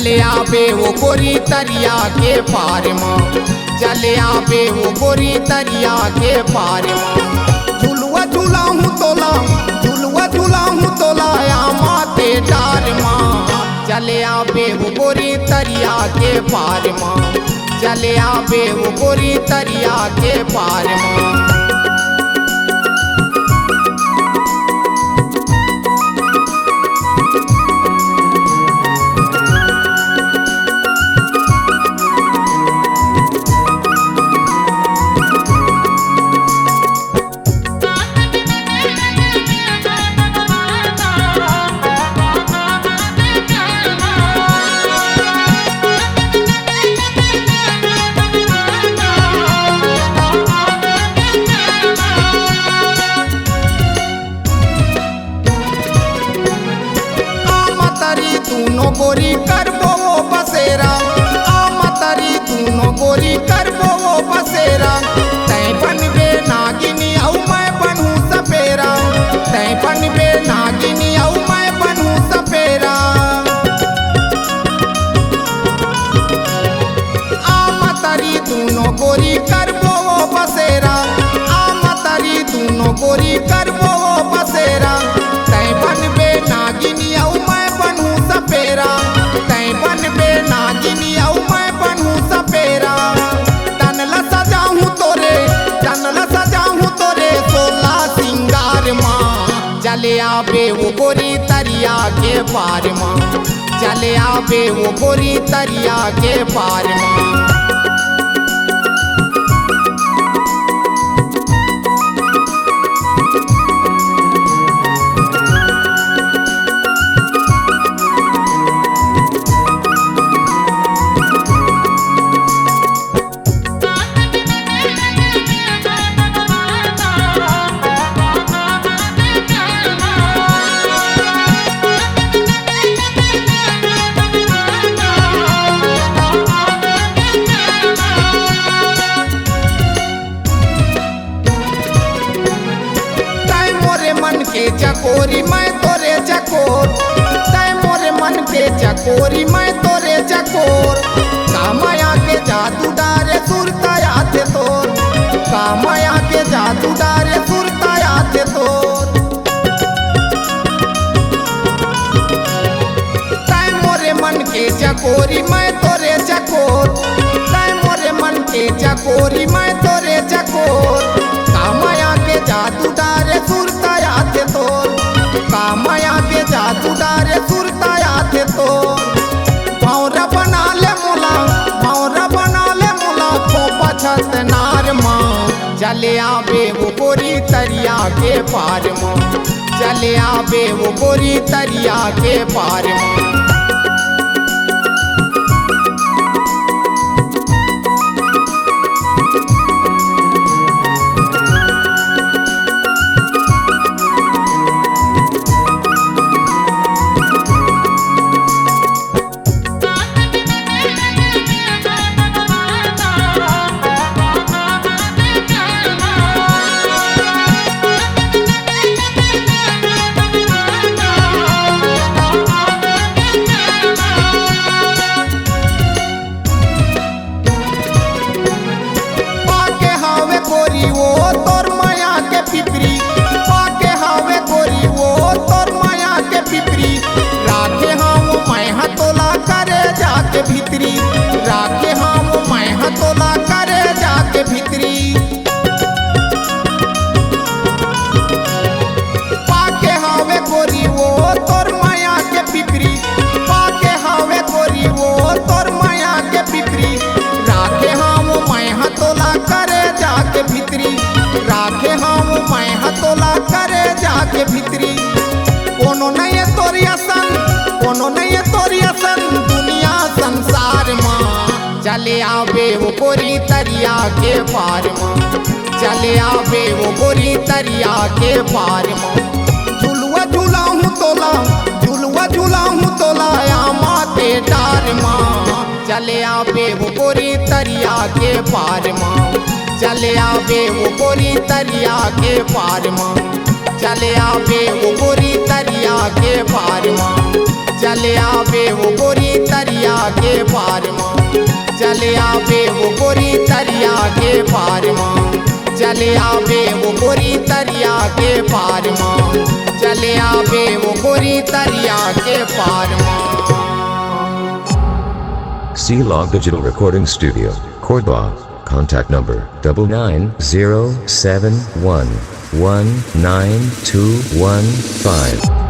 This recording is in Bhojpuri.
चले आवे वो गोरी तरिया के पार माँ, चले आवे वो गोरी तरिया के पार माँ। झुलुआ झुलाऊं तोला, झुलुआ झुलाऊं तोला या माते डार माँ, चले आवे वो गोरी तरिया के पार माँ, चले आवे वो गोरी तरिया के पार माँ। तूनो गोरी करबो वो बसेरा, आमतरी तूनो गोरी करबो वो बसेरा। तै बनबे नागिनी औ मैं बनूं सपेरा, तै बनबे नागिनी औ मैं बनूं सपेरा। आमतरी तूनो गोरी करबो वो बसेरा, आमतरी तूनो गोरी करबो वो बसेरा। तै बनबे नागिनी औ सपेरा, तै बनबे नागिनी औ मैं बनूं सपेरा। तनला सजाऊं तोरे, तनला सजाऊं तोरे सोला सिंगार माँ, चले आवे वो गोरी तरिया के पार माँ, चले आवे वो गोरी तरिया के पार माँ। मन के चकोरी मैं तोरे चकोर, तै मोरे मन के चकोरी मैं तोरे चकोर। कामया के जादू डारे सुरताया थे तोर, कामया के जादू डारे सुरताया थे तोर। तै मोरे मन के चकोरी मैं तोरे चकोर, तै मोरे मन के चकोरी मैं तोरे चकोर। कामया के जादू डारे सुरताया थे तोर, कामया के जादू डारे सुरताया थे तोर। भौरा बना ले मुला, भौरा बना ले मुला को पछत नार माँ, चले आवे वो गोरी तरिया के पार माँ, चले आवे वो गोरी तरिया के पार माँ। भीतरी राखे हम मैं हतोला करे जाके भीतरी। पाके हावे गोरी वो तोर माया के पिपरी, पाके हावे गोरी वो तोर माया के पिपरी। राखे हम मैं हतोला करे जाके भीतरी, राखे हम मैं हतोला करे जाके भीतरी। कोनो नहीं तोरिया सन, कोनो नहीं तोरिया सन दुनिया संसार माँ, चले आवे वो गोरी तरिया के पार माँ, चले आवे वो गोरी तरिया के पार माँ। झुलुआ झुलाऊं तोला, झुलुआ झुलाऊं तोला या माते डार माँ, चले आवे वो गोरी तरिया के पार माँ, चले आवे वो गोरी तरिया के पार माँ, चले आवे वो गोरी तरिया के पार माँ, चले आवे वो गोरी तरिया के पार माँ चले आवे वो गोरी तरिया के पार माँ चले आवे वो गोरी तरिया के पार माँ चले आवे वो गोरी तरिया के पार माँ। C-Log Digital Recording Studio, Cordoba. Contact number 9907119215.